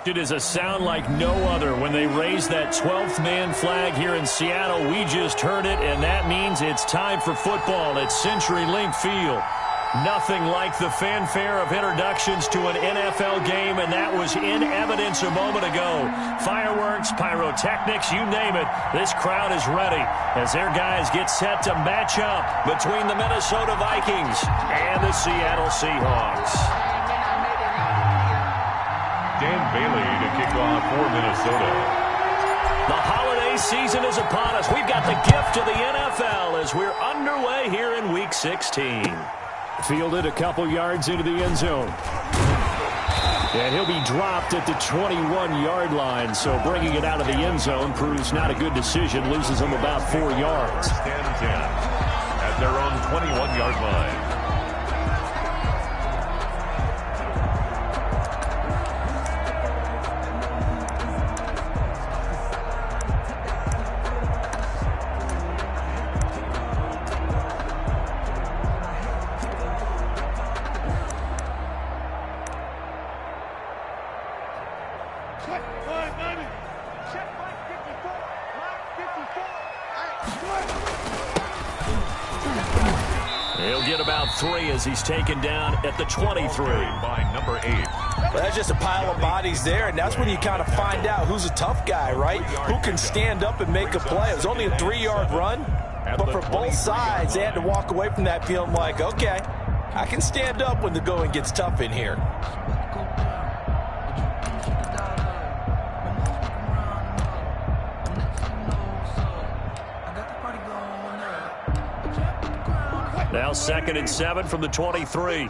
It is a sound like no other when they raise that 12th man flag here in Seattle. We just heard it, and that means it's time for football at CenturyLink Field. Nothing like the fanfare of introductions to an NFL game, and that was in evidence a moment ago. Fireworks, pyrotechnics, you name it. This crowd is ready as their guys get set to match up between the Minnesota Vikings and the Seattle Seahawks. Dan Bailey to kick off for Minnesota. The holiday season is upon us. We've got the gift of the NFL as we're underway here in Week 16. Fielded a couple yards into the end zone. And he'll be dropped at the 21-yard line, so bringing it out of the end zone proves not a good decision. Loses them about 4 yards. 10-10 at their own 21-yard line. He'll get about 3 as he's taken down at the 23. By number 8. Well, that's just a pile of bodies there, and that's when you kind of find out who's a tough guy, right? Who can stand up and make a play. It was only a 3-yard run, but for both sides, they had to walk away from that feeling like, okay, I can stand up when the going gets tough in here. Now 2nd and 7 from the 23.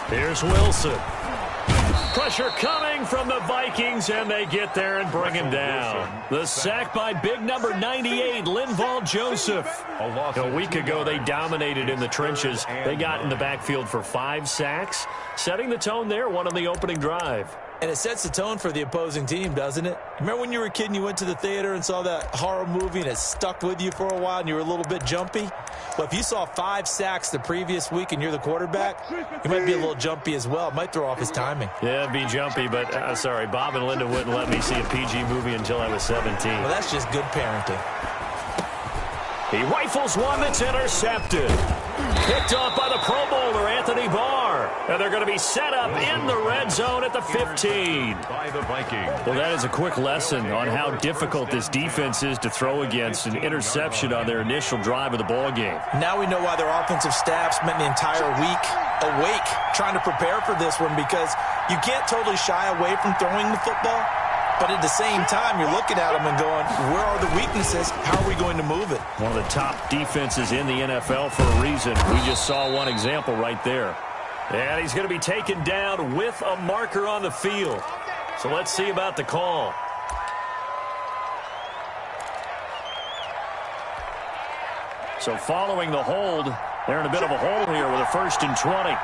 Here's Wilson. Pressure coming from the Vikings, and they get there and bring him down. The sack by big number 98, Linval Joseph. A week ago, they dominated in the trenches. They got in the backfield for 5 sacks, setting the tone there, one on the opening drive. And it sets the tone for the opposing team, doesn't it? Remember when you were a kid and you went to the theater and saw that horror movie and it stuck with you for a while and you were a little bit jumpy? Well, if you saw 5 sacks the previous week and you're the quarterback, you might be a little jumpy as well. It might throw off his timing. Yeah, it'd be jumpy, but sorry, Bob and Linda wouldn't let me see a PG movie until I was 17. Well, that's just good parenting. He rifles one that's intercepted. Picked off by the Pro Bowler, Anthony Barr. And they're going to be set up in the red zone at the 15. By the Vikings. Well, that is a quick lesson on how difficult this defense is to throw against. An interception on their initial drive of the ball game. Now we know why their offensive staff spent the entire week awake trying to prepare for this one, because you can't totally shy away from throwing the football. But at the same time, you're looking at them and going, where are the weaknesses? How are we going to move it? One of the top defenses in the NFL for a reason. We just saw one example right there. And he's going to be taken down with a marker on the field. So let's see about the call. So following the hold, they're in a bit of a hole here with a 1st and 20.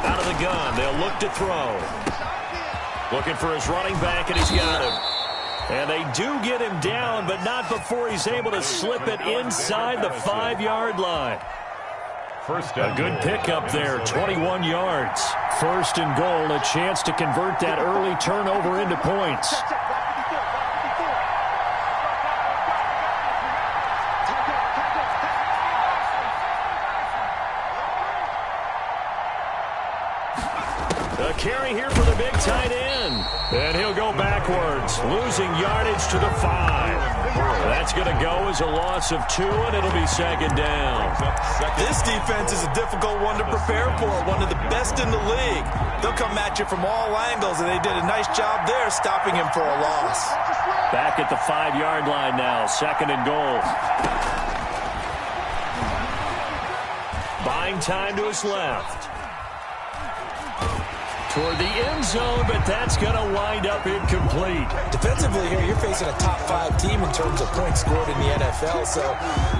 Out of the gun, they'll look to throw. Looking for his running back, and he's got him. And they do get him down, but not before he's able to slip it inside the 5-yard line. A good pickup there, 21 yards. 1st and goal, a chance to convert that early turnover into points. A carry here for the big tight end. And he'll go backwards, losing yardage to the 5. That's going to go as a loss of 2, and it'll be 2nd down. This defense is a difficult one to prepare for, one of the best in the league. They'll come at you from all angles, and they did a nice job there stopping him for a loss. Back at the 5-yard line now, 2nd and goal. Buying time to his left. Toward the end zone, but that's going to wind up incomplete. Defensively here, you're facing a top 5 team in terms of points scored in the NFL. So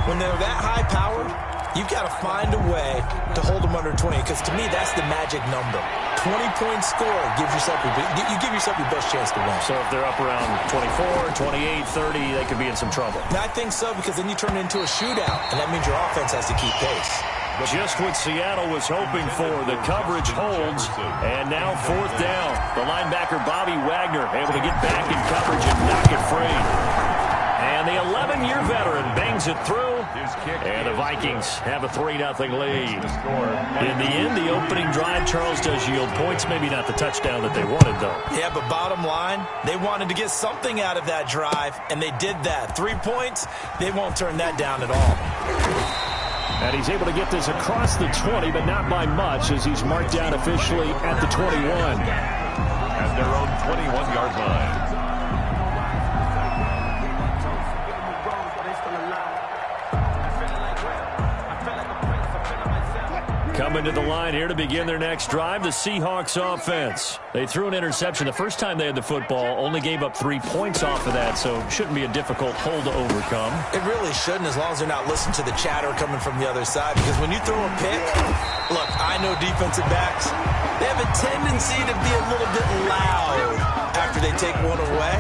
when they're that high powered, you've got to find a way to hold them under 20, because to me, that's the magic number. 20-point score gives yourself you give yourself your best chance to win. So if they're up around 24, 28, 30, they could be in some trouble. And I think so, because then you turn it into a shootout, and that means your offense has to keep pace. Just what Seattle was hoping for. The coverage holds, and now 4th down. The linebacker Bobby Wagner able to get back in coverage and knock it free. And the 11-year veteran bangs it through, and the Vikings have a 3-0 lead. In the end, the opening drive, Charles, does yield points. Maybe not the touchdown that they wanted, though. Yeah, but bottom line, they wanted to get something out of that drive, and they did that. 3 points, they won't turn that down at all. And he's able to get this across the 20, but not by much, as he's marked down officially at the 21. At their own 21-yard line. Coming to the line here to begin their next drive, the Seahawks offense. They threw an interception the first time they had the football, only gave up 3 points off of that, so it shouldn't be a difficult hole to overcome. It really shouldn't, as long as they're not listening to the chatter coming from the other side, because when you throw a pick, look, I know defensive backs, they have a tendency to be a little bit loud after they take one away,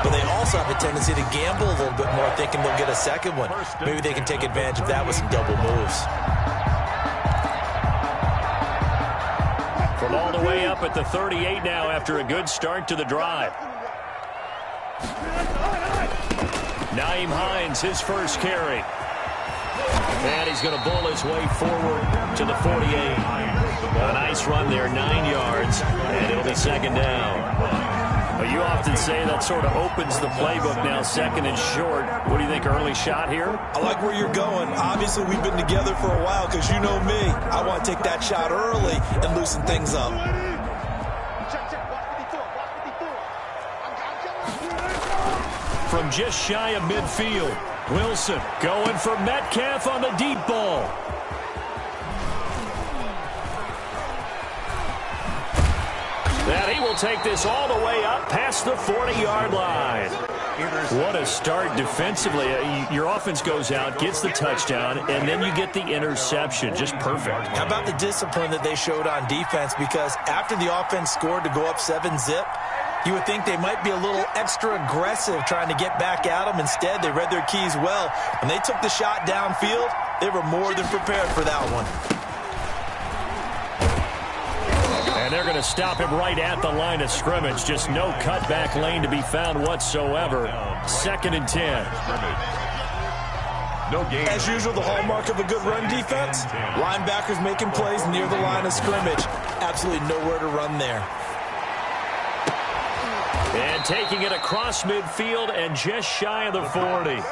but they also have a tendency to gamble a little bit more, thinking they'll get a second one. Maybe they can take advantage of that with some double moves. From all the way up at the 38 now after a good start to the drive. Nyheim Hines, his first carry. And he's going to bowl his way forward to the 48. A nice run there, 9 yards, and it'll be 2nd down. Well, you often say that sort of opens the playbook now, 2nd and short. What do you think, early shot here? I like where you're going. Obviously, we've been together for a while, because you know me. I want to take that shot early and loosen things up. From just shy of midfield, Wilson going for Metcalf on the deep ball. That he will take this all the way up past the 40-yard line. What a start defensively. Your offense goes out, gets the touchdown, and then you get the interception. Just perfect. How about the discipline that they showed on defense? Because after the offense scored to go up 7-zip, you would think they might be a little extra aggressive trying to get back at them. Instead, they read their keys well. When they took the shot downfield, they were more than prepared for that one. And they're going to stop him right at the line of scrimmage. Just no cutback lane to be found whatsoever. 2nd and 10. No gain. As usual, the hallmark of a good run defense, linebackers making plays near the line of scrimmage. Absolutely nowhere to run there. And taking it across midfield and just shy of the 40.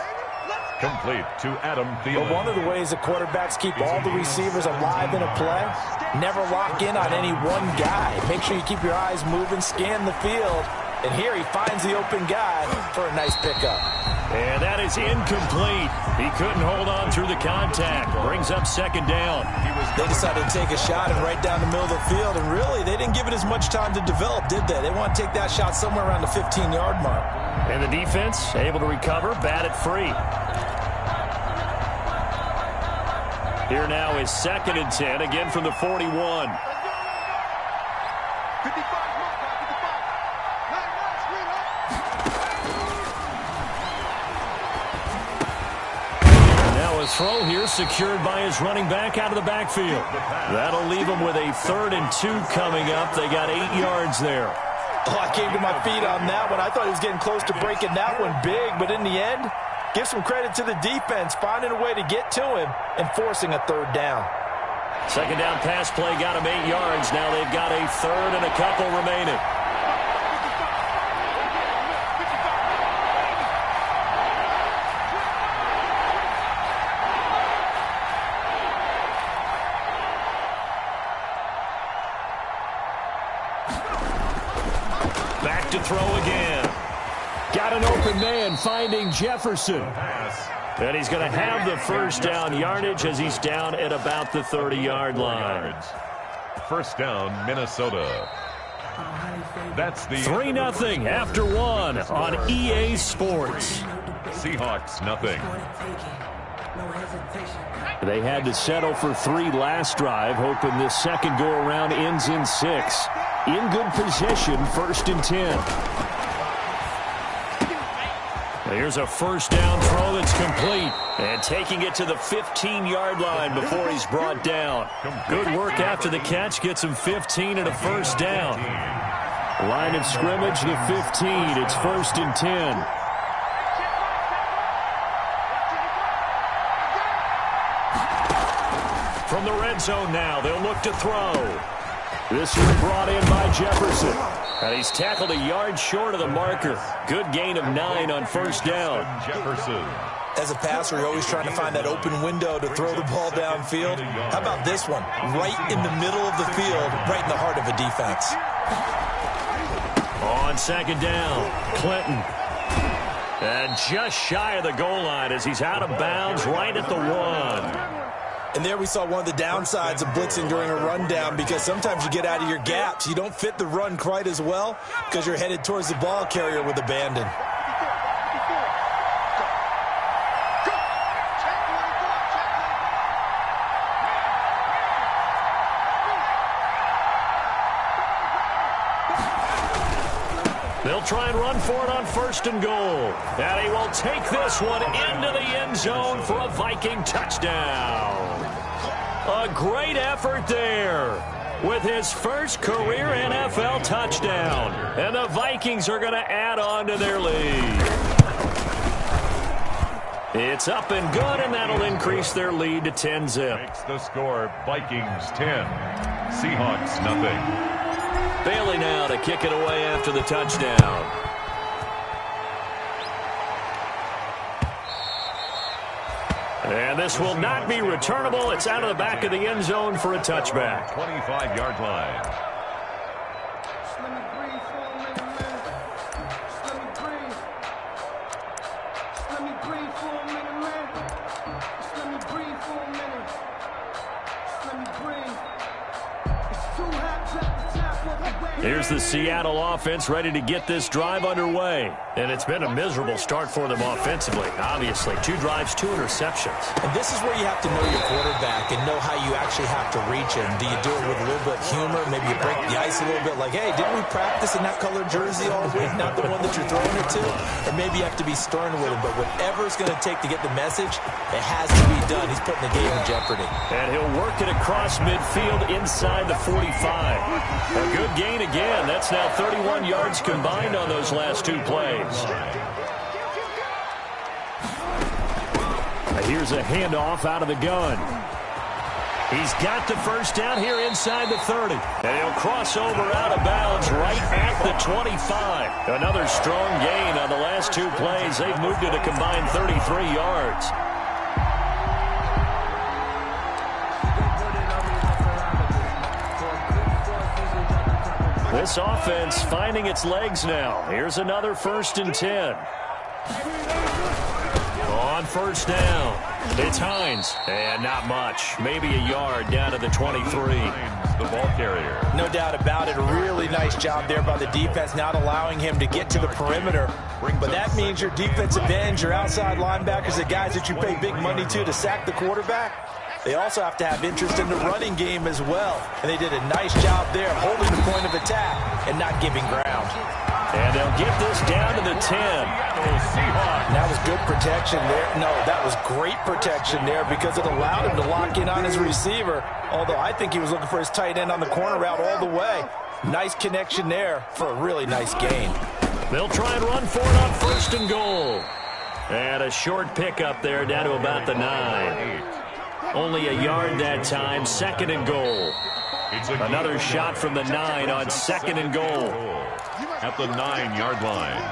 Complete to Adam Thielen. But one of the ways the quarterbacks keep all the receivers alive in a play, never lock in on any one guy. Make sure you keep your eyes moving, scan the field. And here he finds the open guy for a nice pickup. And that is incomplete. He couldn't hold on through the contact. Brings up 2nd down. They decided to take a shot and right down the middle of the field. And really, they didn't give it as much time to develop, did they? They want to take that shot somewhere around the 15-yard mark. And the defense able to recover, bat it free. Here now is 2nd and 10, again from the 41. Now a throw here secured by his running back out of the backfield. That'll leave him with a 3rd and 2 coming up. They got 8 yards there. Oh, I came to my feet on that one. I thought he was getting close to breaking that one big, but in the end, give some credit to the defense, finding a way to get to him and forcing a 3rd down. 2nd down pass play got him 8 yards. Now they've got a 3rd and a couple remaining. Back to throw again. Got an open man finding Jefferson. And he's going to have the 1st down yardage as he's down at about the 30-yard line. 1st down, Minnesota. That's the 3-0 after 1 on EA Sports. Seahawks, nothing. They had to settle for 3 last drive, hoping this second go-around ends in 6. In good position, 1st and 10. Here's a first down throw that's complete. And taking it to the 15-yard line before he's brought down. Good work after the catch. Gets him 15 and a first down. Line of scrimmage, the 15. It's 1st and 10. From the red zone now, they'll look to throw. This one brought in by Jefferson. And he's tackled a yard short of the marker. Good gain of 9 on first down. Jefferson. As a passer, you're always trying to find that open window to throw the ball downfield. How about this one? Right in the middle of the field, right in the heart of a defense. On second down, Clinton. And just shy of the goal line as he's out of bounds right at the 1. And there we saw one of the downsides of blitzing during a rundown, because sometimes you get out of your gaps. You don't fit the run quite as well because you're headed towards the ball carrier with abandon. They'll try and run for it on 1st and goal. And he will take this one into the end zone for a Viking touchdown. A great effort there with his first career NFL touchdown. And the Vikings are going to add on to their lead. It's up and good, and that'll increase their lead to 10-zip. Makes the score Vikings 10, Seahawks nothing. Bailey now to kick it away after the touchdown. And this will not be returnable. It's out of the back of the end zone for a touchback. 25-yard line. Here's the Seattle offense ready to get this drive underway. And it's been a miserable start for them offensively. Obviously, 2 drives, 2 interceptions. And this is where you have to know your quarterback and know how you actually have to reach him. Do you do it with a little bit of humor? Maybe you break the ice a little bit like, hey, didn't we practice in that colored jersey all week, not the one that you're throwing it to? Or maybe you have to be stern with him. But whatever it's going to take to get the message, it has to be done. He's putting the game in jeopardy. And he'll work it across midfield inside the 45. A good gain again. That's now 31 yards combined on those last 2 plays. Here's a handoff out of the gun. He's got the first down here inside the 30. And he'll cross over out of bounds right at the 25. Another strong gain on the last 2 plays. They've moved it a combined 33 yards. This offense finding its legs now. Here's another 1st and 10. On first down, it's Hines. And not much. Maybe a yard down to the 23. The ball carrier. No doubt about it. A really nice job there by the defense, not allowing him to get to the perimeter. But that means your defensive ends, your outside linebackers, the guys that you pay big money to sack the quarterback, they also have to have interest in the running game as well. And they did a nice job there holding the point of attack and not giving ground. And they'll get this down to the 10. And that was good protection there. No, that was great protection there because it allowed him to lock in on his receiver. Although I think he was looking for his tight end on the corner route all the way. Nice connection there for a really nice gain. They'll try and run for it on 1st and goal. And a short pickup there down to about the 9. Only a yard that time, 2nd and goal. Another shot from the 9 on 2nd and goal. At the 9-yard line.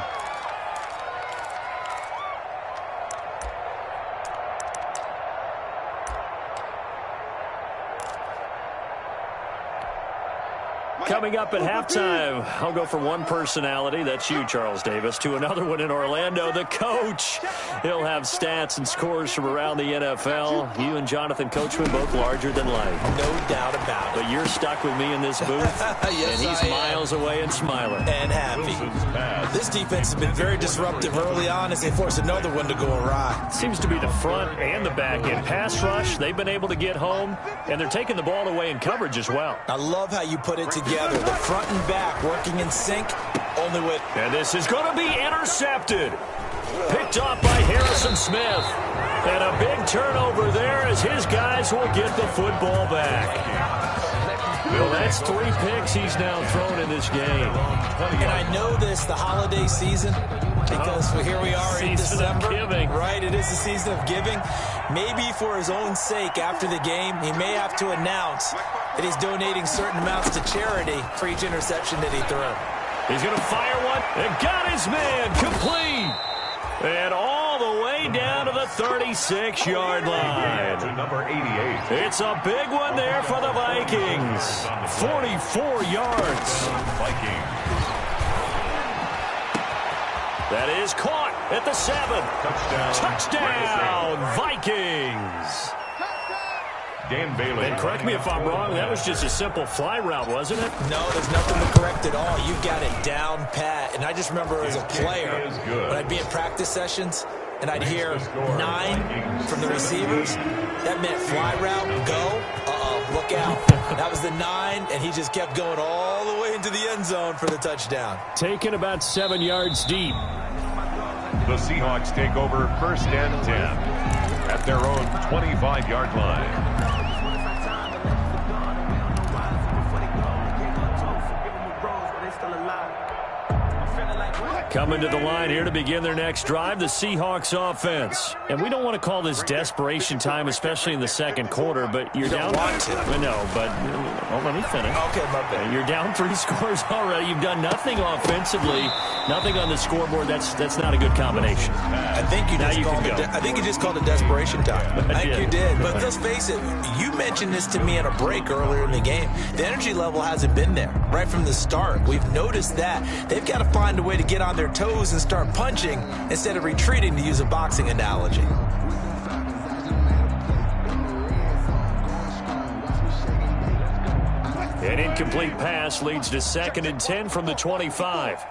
Coming up at halftime, I'll go from one personality, that's you, Charles Davis, to another one in Orlando, the coach. He'll have stats and scores from around the NFL. You and Jonathan Coachman both larger than life. No doubt about it. But you're stuck with me in this booth, yes, and he's miles away and smiling. And happy. This defense has been very disruptive early on as they force another one to go awry. Seems to be the front and the back end. Pass rush, they've been able to get home, and they're taking the ball away in coverage as well. I love how you put it together. The front and back working in sync, only with... And this is going to be intercepted. Picked off by Harrison Smith. And a big turnover there as his guys will get the football back. Well, that's 3 picks he's now thrown in this game. And I know this, the holiday season, because here we are in December. Right, it is the season of giving. Maybe for his own sake after the game, he may have to announce that he's donating certain amounts to charity for each interception that he threw. He's going to fire one and got his man complete. And all the way down to the 36-yard line. To number 88. It's a big one there for the Vikings. 44 yards. Vikings. That is caught at the 7. Touchdown, Vikings. Dan Bailey. And correct me if I'm wrong, that was just a simple fly route, wasn't it? No, there's nothing to correct at all. You've got it down pat. And I just remember as a player, when I'd be in practice sessions, and I'd hear 9 from the receivers, that meant fly route, go, look out. That was the 9, and he just kept going all the way into the end zone for the touchdown. Taken about 7 yards deep. The Seahawks take over 1st and 10 at their own 25-yard line. Coming to the line here to begin their next drive, the Seahawks offense. And we don't want to call this desperation time, especially in the second quarter, but you're down. No, but let me finish. Okay, my bad. You're down 3 scores already. You've done nothing offensively, nothing on the scoreboard. That's not a good combination. I think you just called it desperation time. I think you did. But let's face it, you mentioned this to me in a break earlier in the game. The energy level hasn't been there right from the start. We've noticed that. They've got to find a way to get on their toes and start punching instead of retreating, to use a boxing analogy. An incomplete pass leads to 2nd and 10 from the 25.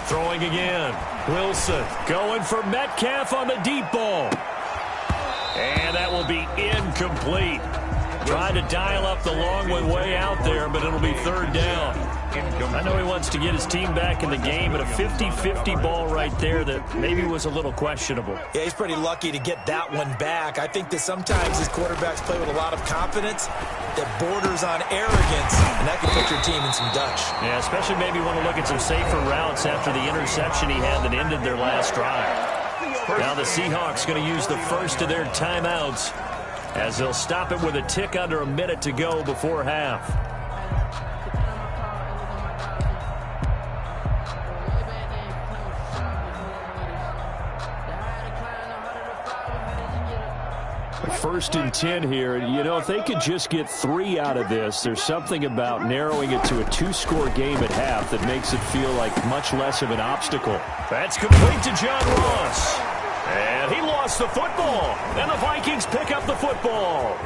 Throwing again. Wilson going for Metcalf on the deep ball. And that will be incomplete. Trying to dial up the long one way out there, but it'll be 3rd down. I know he wants to get his team back in the game, but a 50-50 ball right there that maybe was a little questionable. Yeah, he's pretty lucky to get that one back. I think that sometimes these quarterbacks play with a lot of confidence that borders on arrogance, and that can put your team in some Dutch. Yeah, especially maybe want to look at some safer routes after the interception he had that ended their last drive. Now the Seahawks going to use the first of their timeouts as they'll stop it with a tick under a minute to go before half. First and 10 here. You know, if they could just get 3 out of this, there's something about narrowing it to a 2-score game at half that makes it feel like much less of an obstacle. That's complete to John Ross. And he lost the football. And the Vikings pick up the football.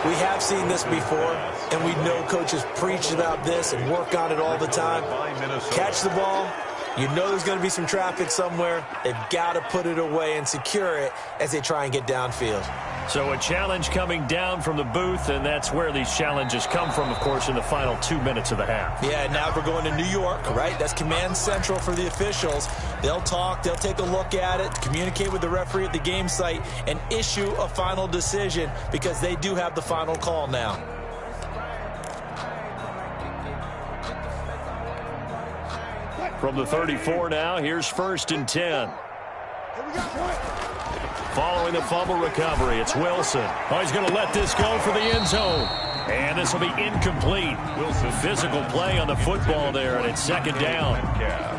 We have seen this before, and we know coaches preach about this and work on it all the time. Catch the ball. You know there's going to be some traffic somewhere. They've got to put it away and secure it as they try and get downfield. So a challenge coming down from the booth, and that's where these challenges come from, of course, in the final 2 minutes of the half. Yeah, now we're going to New York, right? That's command central for the officials. They'll talk, they'll take a look at it, communicate with the referee at the game site, and issue a final decision because they do have the final call now. From the 34 now, here's 1st and 10. Following the fumble recovery, it's Wilson. Oh, he's going to let this go for the end zone. And this will be incomplete. Wilson, physical play on the football there, and it's second down.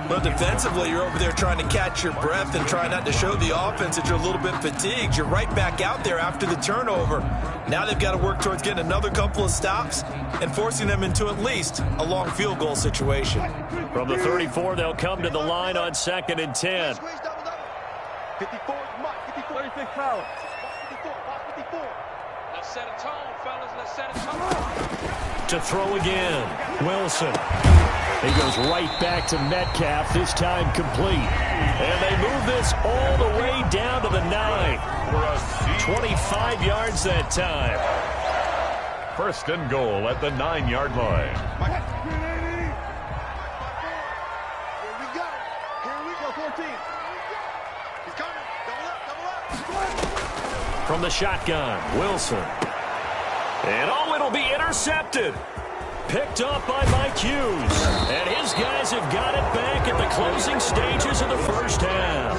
But defensively, you're over there trying to catch your breath and try not to show the offense that you're a little bit fatigued. You're right back out there after the turnover. Now they've got to work towards getting another couple of stops and forcing them into at least a long field goal situation. From the 34, they'll come to the line on 2nd and 10. 54, 36 power. 54. Let's set a tone, fellas. Let's set a tone. To throw again, Wilson. He goes right back to Metcalf, this time complete. And they move this all the way down to the 9. 25 yards that time. First and goal at the 9-yard line. Here we go, 14. He's coming. Double up. From the shotgun, Wilson. And it'll be intercepted. Picked up by Mike Hughes. And his guys have got it back at the closing stages of the first half.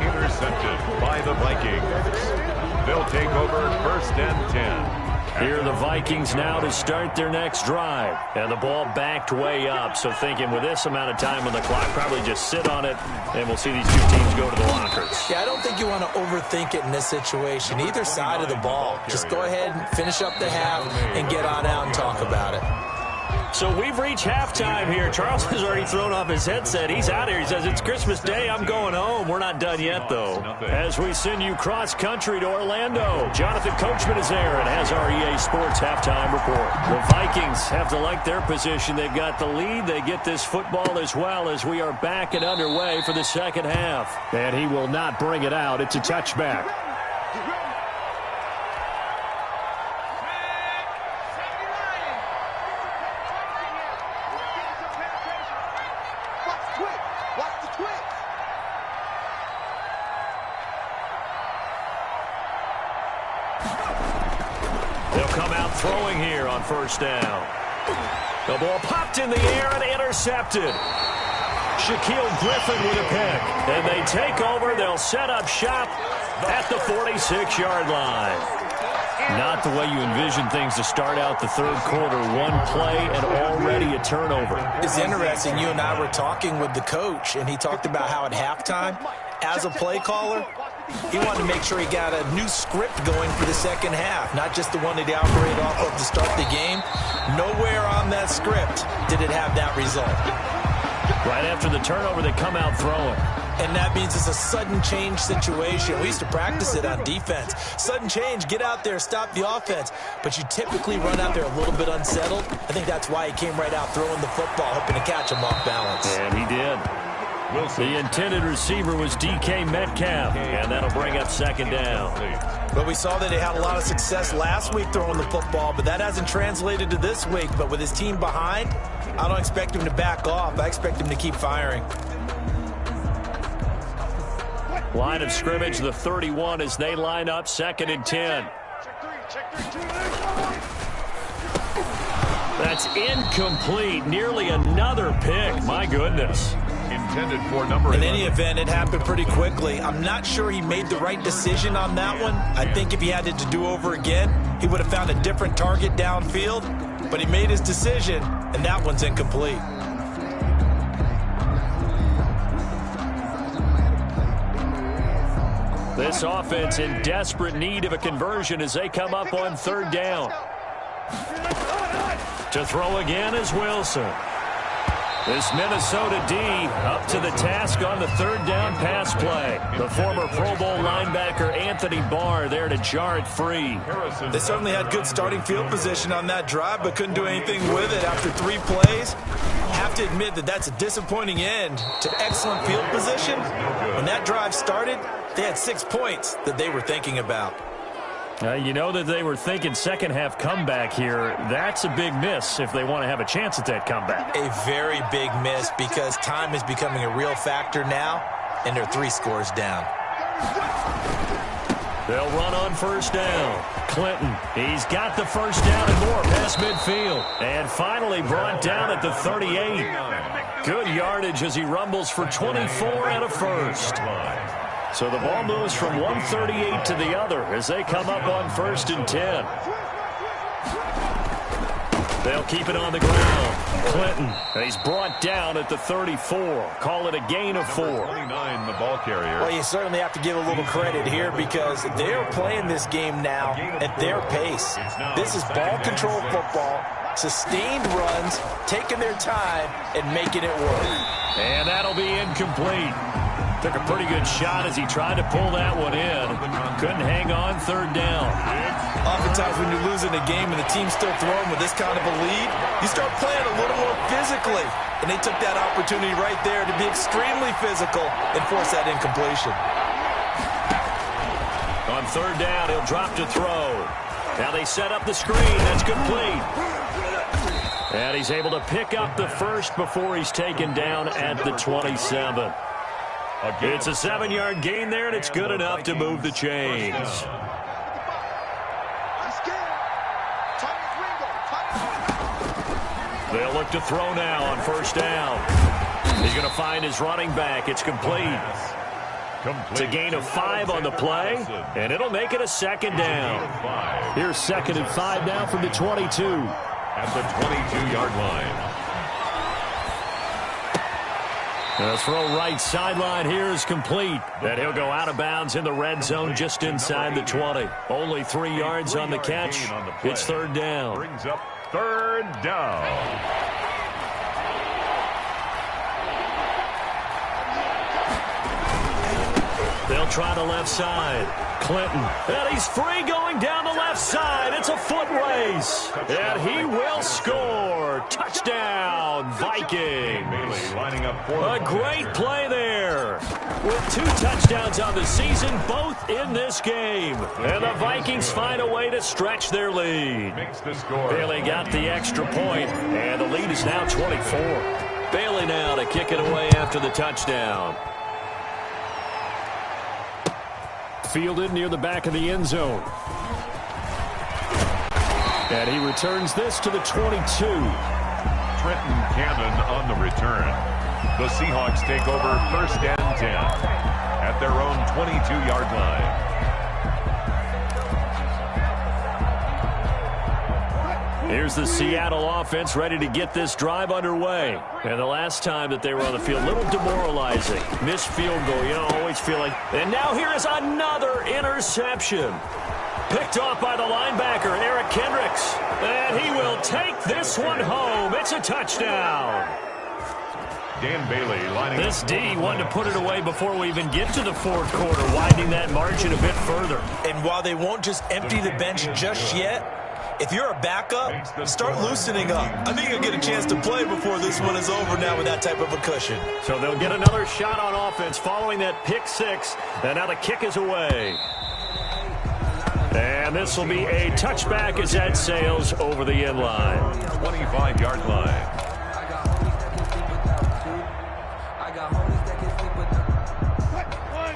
Intercepted by the Vikings. They'll take over 1st and 10. Here are the Vikings now to start their next drive. And the ball backed way up. So thinking with this amount of time on the clock, probably just sit on it, and we'll see these two teams go to the lockers. Yeah, I don't think you want to overthink it in this situation. Either side of the ball. Just go ahead and finish up the half and get on out and talk about it. So we've reached halftime here. Charles has already thrown off his headset. He's out here. He says, it's Christmas Day. I'm going home. We're not done yet, though. As we send you cross-country to Orlando, Jonathan Coachman is there and has our EA Sports halftime report. The Vikings have to like their position. They've got the lead. They get this football as well as we are back and underway for the second half. And he will not bring it out. It's a touchback. Throwing here on first down. The ball popped in the air and intercepted. Shaquille Griffin with a pick. And they take over. They'll set up shop at the 46-yard line. Not the way you envision things to start out the third quarter. One play and already a turnover. It's interesting. You and I were talking with the coach, and he talked about how at halftime, as a play caller, he wanted to make sure he got a new script going for the second half, not just the one that he operated off of to start the game. Nowhere on that script did it have that result. Right after the turnover, they come out throwing. And that means it's a sudden change situation. We used to practice it on defense. Sudden change, get out there, stop the offense. But you typically run out there a little bit unsettled. I think that's why he came right out throwing the football, hoping to catch him off balance. And he did. The intended receiver was DK Metcalf, and that'll bring up second down. But we saw that he had a lot of success last week throwing the football, but that hasn't translated to this week. But with his team behind, I don't expect him to back off. I expect him to keep firing. Line of scrimmage, the 31 as they line up 2nd and 10. That's incomplete. Nearly another pick. My goodness. Intended for number 11. In any event, it happened pretty quickly. I'm not sure he made the right decision on that one. I think if he had it to do over again, he would have found a different target downfield. But he made his decision, and that one's incomplete. This offense in desperate need of a conversion as they come up on 3rd down. To throw again is Wilson. This Minnesota D up to the task on the 3rd down pass play. The former Pro Bowl linebacker Anthony Barr there to jar it free. They certainly had good starting field position on that drive, but couldn't do anything with it after 3 plays. Have to admit that that's a disappointing end to excellent field position. When that drive started, they had 6 points that they were thinking about. You know that they were thinking second half comeback here. That's a big miss if they want to have a chance at that comeback. A very big miss because time is becoming a real factor now, and they're 3 scores down. They'll run on 1st down. Clinton, he's got the 1st down and more past midfield. And finally brought down at the 38. Good yardage as he rumbles for 24 and a first. So the ball moves from 138 to the other as they come up on 1st and 10. They'll keep it on the ground. Clinton, he's brought down at the 34. Call it a gain of 4. 29, the ball carrier. Well, you certainly have to give a little credit here because they're playing this game now at their pace. This is ball control football, sustained runs, taking their time, and making it work. And that'll be incomplete. Took a pretty good shot as he tried to pull that one in. Couldn't hang on 3rd down. Oftentimes when you're losing a game and the team's still throwing with this kind of a lead, you start playing a little more physically. And they took that opportunity right there to be extremely physical and force that incompletion. On 3rd down, he'll drop to throw. Now they set up the screen. That's complete. And he's able to pick up the first before he's taken down at the 27. It's a 7-yard gain there, and it's good enough to move the chains. They'll look to throw now on 1st down. He's going to find his running back. It's complete. It's a gain of 5 on the play, and it'll make it a 2nd down. Here's 2nd and 5 now from the 22. At the 22-yard line. The throw right sideline here is complete. And he'll go out of bounds in the red zone just inside the 20. Only 3 yards on the catch. It's 3rd down. Brings up 3rd down. They'll try the left side. Clinton. And he's free going down the left side. It's a foot race. And he will score. Touchdown, Vikings. A great play there. With 2 touchdowns on the season, both in this game. And the Vikings find a way to stretch their lead. Bailey got the extra point, and the lead is now 24. Bailey now to kick it away after the touchdown. Fielded near the back of the end zone. And he returns this to the 22. Trenton Cannon on the return. The Seahawks take over 1st and 10 at their own 22-yard line. Here's the Seattle offense ready to get this drive underway. And the last time that they were on the field, a little demoralizing. Missed field goal, you know, always feel like. And now here is another interception. Picked off by the linebacker, Eric Kendricks. And he will take this one home. It's a touchdown. Dan Bailey lining this D wanted to put it away before we even get to the 4th quarter, widening that margin a bit further. And while they won't just empty the bench just yet, if you're a backup, start loosening up. I think you'll get a chance to play before this one is over now with that type of a cushion. So they'll get another shot on offense following that pick 6. And now the kick is away. And this will be a touchback as that sails over the end line. 25-yard line.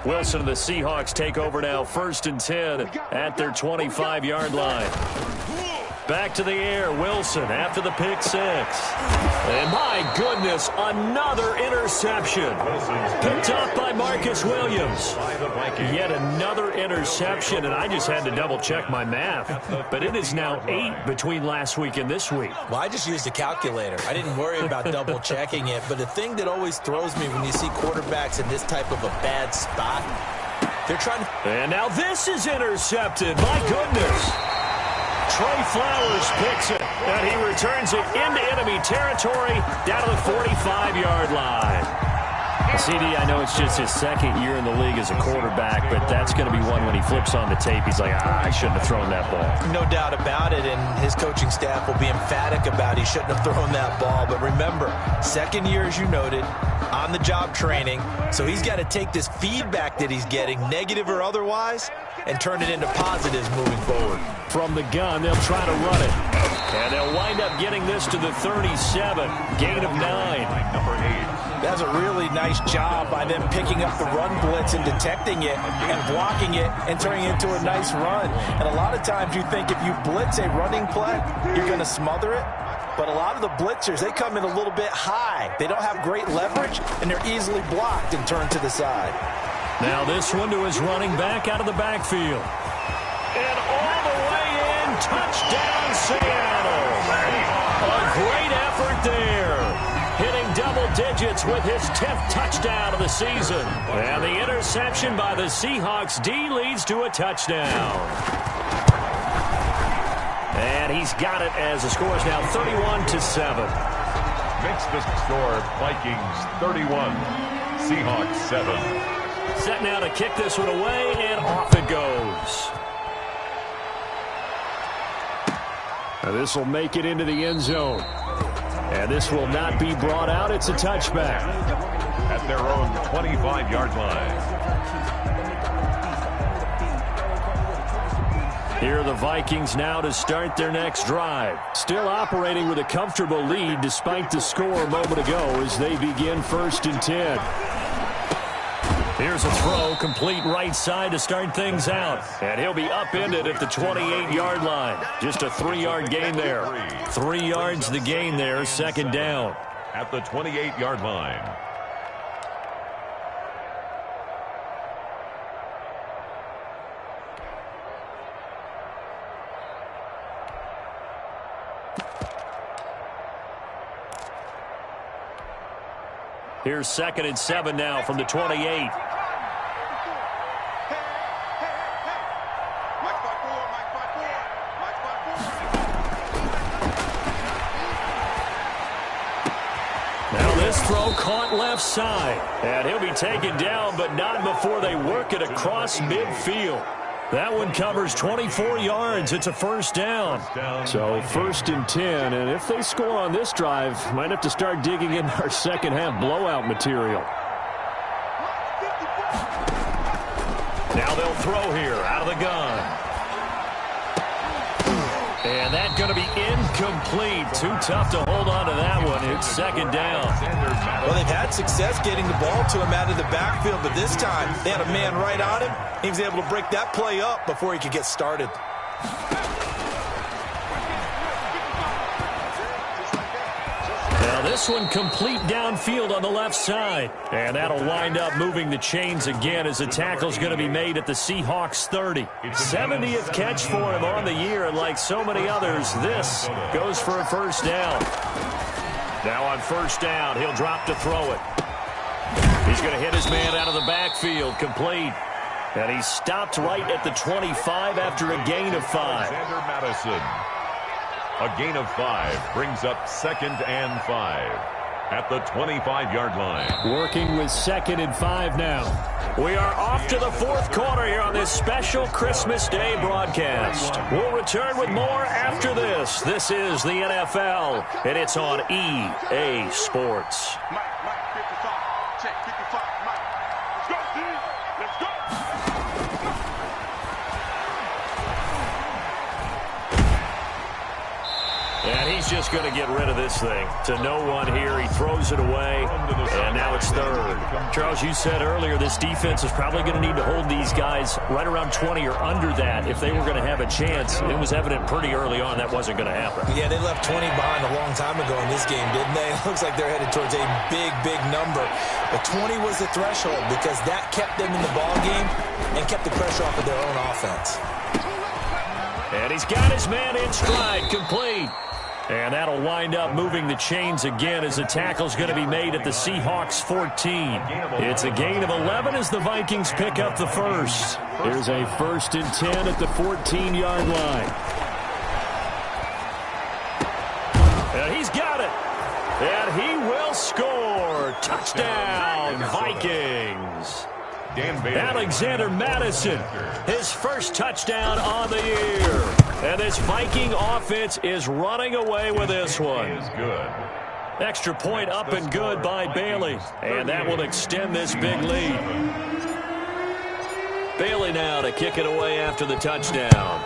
Wilson and the Seahawks take over now 1st and 10 at their 25-yard line. Back to the air, Wilson after the pick 6. And my goodness, another interception. Picked up by Marcus Williams. Yet another interception, and I just had to double-check my math. But it is now 8 between last week and this week. Well, I just used a calculator. I didn't worry about double-checking it. But the thing that always throws me when you see quarterbacks in this type of a bad spot, they're trying to... And now this is intercepted. My goodness. Trey Flowers picks it, and he returns it into enemy territory down to the 45-yard line. CD, I know it's just his 2nd year in the league as a quarterback, but that's going to be one when he flips on the tape. He's like, I shouldn't have thrown that ball. No doubt about it, and his coaching staff will be emphatic about he shouldn't have thrown that ball. But remember, 2nd year, as you noted, on-the-job training, so he's got to take this feedback that he's getting, negative or otherwise, and turn it into positives moving forward. From the gun, they'll try to run it. And they'll wind up getting this to the 37. Gain of 9. Number 8. That's a really nice job by them picking up the run blitz and detecting it and blocking it and turning it into a nice run. And a lot of times you think if you blitz a running play, you're going to smother it. But a lot of the blitzers, they come in a little bit high. They don't have great leverage, and they're easily blocked and turned to the side. Now this one to his running back out of the backfield. And all the way in, touchdown Seattle. A great effort there. Hitting double digits with his 10th touchdown of the season. And the interception by the Seahawks D leads to a touchdown. And he's got it as the score is now 31-7. Makes the score Vikings 31, Seahawks 7. Set now to kick this one away, and off it goes. Now this will make it into the end zone. And this will not be brought out. It's a touchback. At their own 25-yard line. Here are the Vikings now to start their next drive. Still operating with a comfortable lead despite the score a moment ago as they begin 1st and 10. Here's a throw, complete right side to start things out. And he'll be upended at the 28-yard line. Just a 3-yard gain there. 3 yards the gain there, 2nd down. At the 28-yard line. Here's 2nd and 7 now from the 28. Now this throw caught left side. And he'll be taken down, but not before they work it across midfield. That one covers 24 yards. It's a 1st down. So 1st and 10. And if they score on this drive, might have to start digging in our second half blowout material. Now they'll throw here out of the gun. And that's going to be incomplete. Too tough to hold on to that one. It's 2nd down. Well, they've had success getting the ball to him out of the backfield, but this time they had a man right on him. He was able to break that play up before he could get started. Now this one complete downfield on the left side. And that'll wind up moving the chains again as the tackle's going to be made at the Seahawks 30. 70th catch for him on the year, and like so many others, this goes for a 1st down. Now on 1st down, he'll drop to throw it. He's going to hit his man out of the backfield, complete. And he stopped right at the 25 after a gain of 5. Alexander Madison. A gain of 5 brings up 2nd and 5 at the 25-yard line. Working with 2nd and 5 now. We are off to the 4th quarter here on this special Christmas Day broadcast. We'll return with more after this. This is the NFL, and it's on EA Sports. Mike, 55. Check 55. Mike. Let's go, team. Let's go. And he's just going to get rid of this thing. To no one here. He throws it away, and now it's 3rd. Charles, you said earlier this defense is probably going to need to hold these guys right around 20 or under that if they were going to have a chance. It was evident pretty early on that wasn't going to happen. Yeah, they left 20 behind a long time ago in this game, didn't they? It looks like they're headed towards a big, big number. But 20 was the threshold because that kept them in the ball game and kept the pressure off of their own offense. And he's got his man in stride, complete. And that'll wind up moving the chains again as the tackle's going to be made at the Seahawks 14. It's a gain of 11 as the Vikings pick up the 1st. Here's a 1st and 10 at the 14-yard line. And he's got it. And he will score. Touchdown, Vikings. Alexander Madison, his 1st touchdown on the year. And this Viking offense is running away with this one. Extra point up and good by Bailey. And that will extend this big lead. Bailey now to kick it away after the touchdown.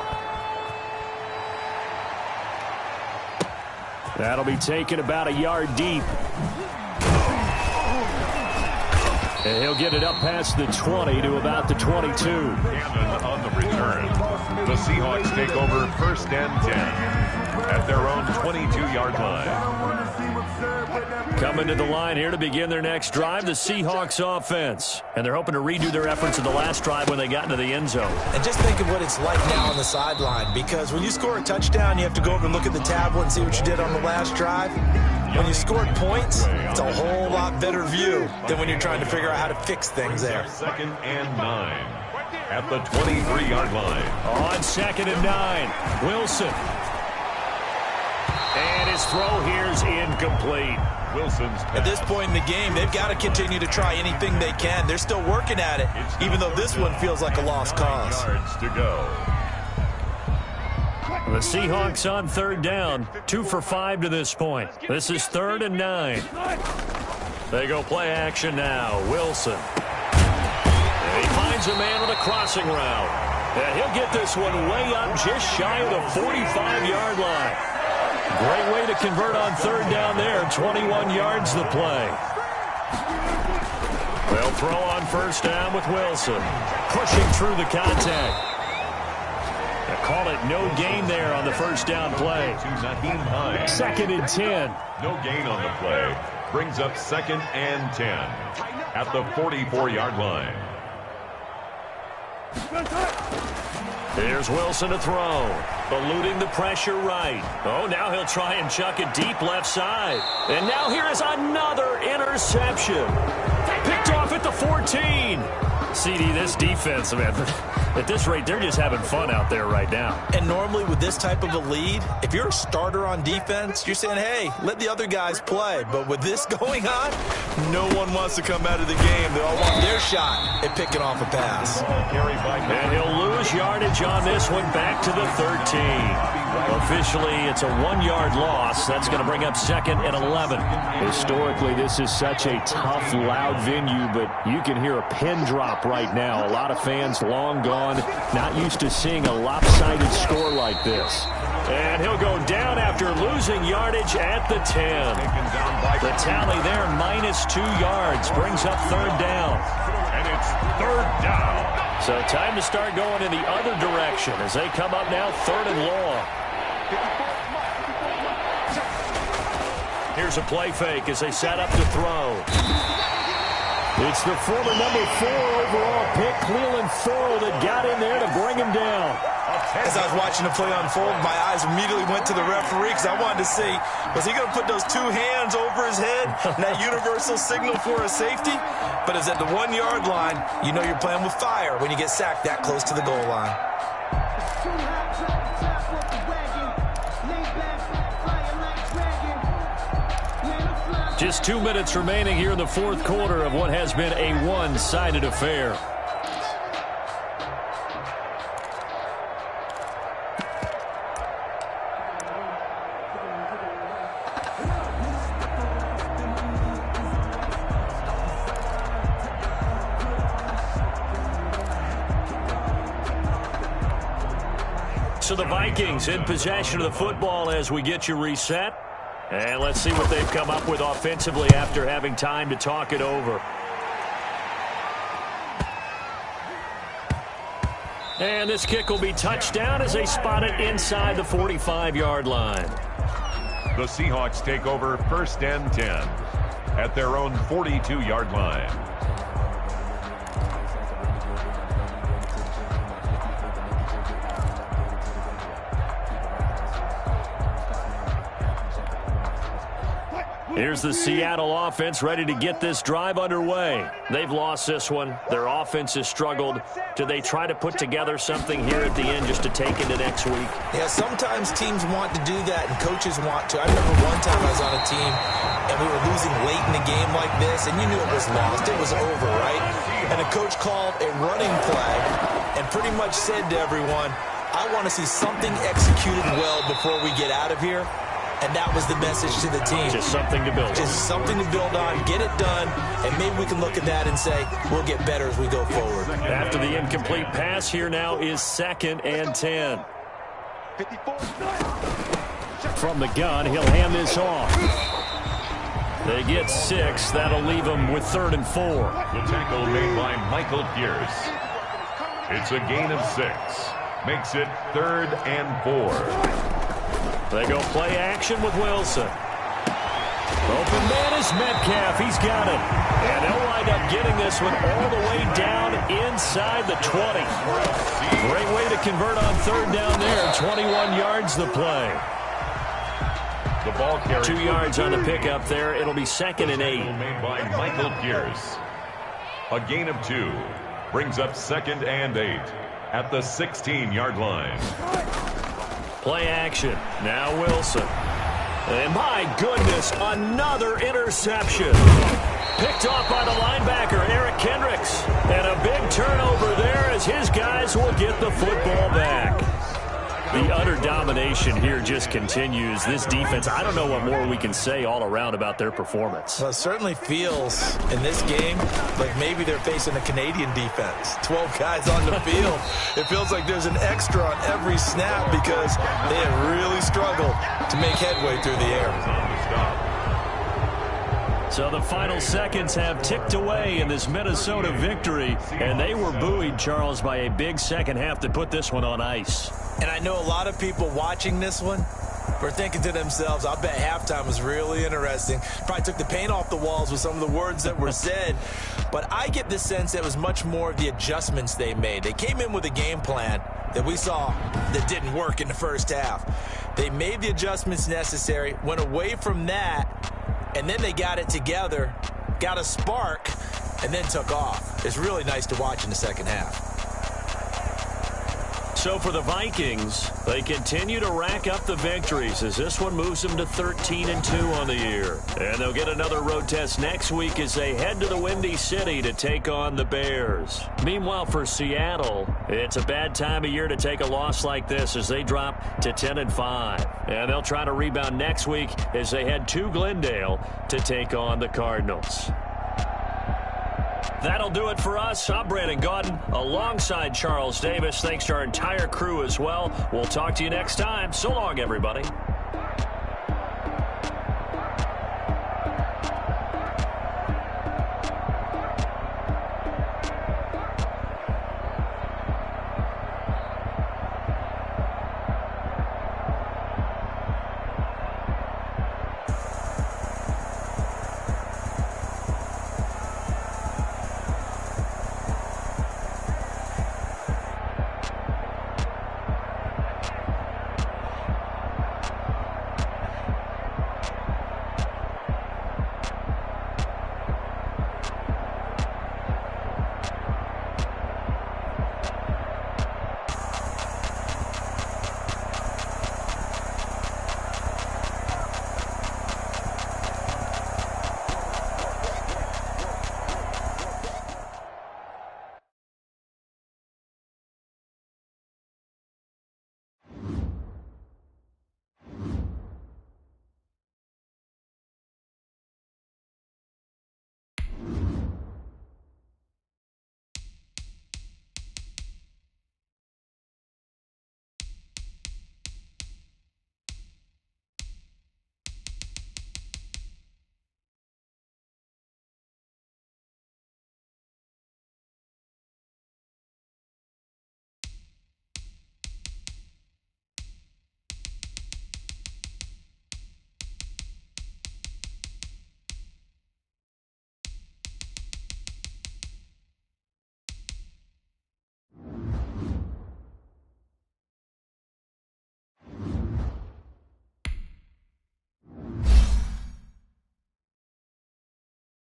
That'll be taken about a yard deep. And he'll get it up past the 20 to about the 22. Cannon on the return. The Seahawks take over first and 10 at their own 22-yard line. Coming to the line here to begin their next drive, the Seahawks offense. And they're hoping to redo their efforts in the last drive when they got into the end zone. And just think of what it's like now on the sideline, because when you score a touchdown, you have to go over and look at the tablet and see what you did on the last drive. When you scored points, it's a whole lot better view than when you're trying to figure out how to fix things there. Second and 9 at the 23-yard line. On second and 9, Wilson. And his throw here is incomplete. Wilson's pass. At this point in the game, they've got to continue to try anything they can. They're still working at it, even though this one feels like a lost cause. Yards to go. The Seahawks on third down, 2 for 5 to this point. This is 3rd and 9. They go play action now. Wilson. And he finds a man with a crossing route. And he'll get this one way up just shy of the 45-yard line. Great way to convert on third down there. 21 yards the play. They'll throw on first down with Wilson. Pushing through the contact. They call it no gain there on the first down play. Second and 10. No gain on the play. Brings up second and 10 at the 44-yard line. Here's Wilson to throw. Eluding the pressure right. Oh, now he'll try and chuck it deep left side. And now here is another interception. Picked off at the 14. CD, this defense, man, at this rate, they're just having fun out there right now. And normally with this type of a lead, if you're a starter on defense, you're saying, hey, let the other guys play. But with this going on, no one wants to come out of the game. They all want their shot at picking off a pass. And he'll lose yardage on this one back to the 13. Officially, it's a 1-yard loss. That's going to bring up second and 11. Historically, this is such a tough, loud venue, but you can hear a pin drop right now. A lot of fans long gone, not used to seeing a lopsided score like this. And he'll go down after losing yardage at the 10. The tally there, -2 yards, brings up third down. And it's third down. So time to start going in the other direction as they come up now 3rd and long. Here's a play fake as they set up to throw. It's the former number 4 overall pick, Cleveland Thorough, that got in there to bring him down. As I was watching the play unfold, my eyes immediately went to the referee because I wanted to see, was he going to put those 2 hands over his head, that universal signal for a safety? But it's at the 1-yard line. You know you're playing with fire when you get sacked that close to the goal line. Just 2 minutes remaining here in the 4th quarter of what has been a one-sided affair. So the Vikings in possession of the football as we get you reset. And let's see what they've come up with offensively after having time to talk it over. And this kick will be touchdown as they spot it inside the 45-yard line. The Seahawks take over first and 10 at their own 42-yard line. Here's the Seattle offense ready to get this drive underway. They've lost this one. Their offense has struggled. Do they try to put together something here at the end just to take into next week? Yeah, sometimes teams want to do that and coaches want to. I remember one time I was on a team and we were losing late in the game like this and you knew it was lost. It was over, right? And the coach called a running play and pretty much said to everyone, I want to see something executed well before we get out of here. And that was the message to the team. Just something to build on. Just something to build on, get it done, and maybe we can look at that and say, we'll get better as we go forward. After the incomplete pass, here now is 2nd and 10. From the gun, he'll hand this off. They get 6. That'll leave them with 3rd and 4. The tackle made by Michael Pierce. It's a gain of 6. Makes it 3rd and 4. They go play action with Wilson. Open man is Metcalf. He's got it. And they'll wind up getting this one all the way down inside the 20. Great way to convert on 3rd down there. 21 yards the play. The ball carried 2 yards on the pickup there. It'll be 2nd and 8. Made by Michael Pierce. A gain of 2. Brings up 2nd and 8 at the 16-yard line. Play action. Now Wilson. And my goodness, another interception. Picked off by the linebacker, Eric Kendricks. And a big turnover there as his guys will get the football back. The utter domination here just continues. This defense, I don't know what more we can say all around about their performance. Well, it certainly feels in this game like maybe they're facing a Canadian defense. 12 guys on the field. It feels like there's an extra on every snap because they have really struggled to make headway through the air. So the final seconds have ticked away in this Minnesota victory, and they were buoyed, Charles, by a big second half to put this one on ice. And I know a lot of people watching this one were thinking to themselves, I bet halftime was really interesting. Probably took the paint off the walls with some of the words that were said. But I get the sense that it was much more of the adjustments they made. They came in with a game plan that we saw that didn't work in the first half. They made the adjustments necessary, went away from that, and then they got it together, got a spark, and then took off. It's really nice to watch in the second half. So for the Vikings, they continue to rack up the victories as this one moves them to 13-2 on the year. And they'll get another road test next week as they head to the Windy City to take on the Bears. Meanwhile, for Seattle, it's a bad time of year to take a loss like this as they drop to 10-5. And they'll try to rebound next week as they head to Glendale to take on the Cardinals. That'll do it for us. I'm Brandon Gaudin alongside Charles Davis. Thanks to our entire crew as well. We'll talk to you next time. So long, everybody.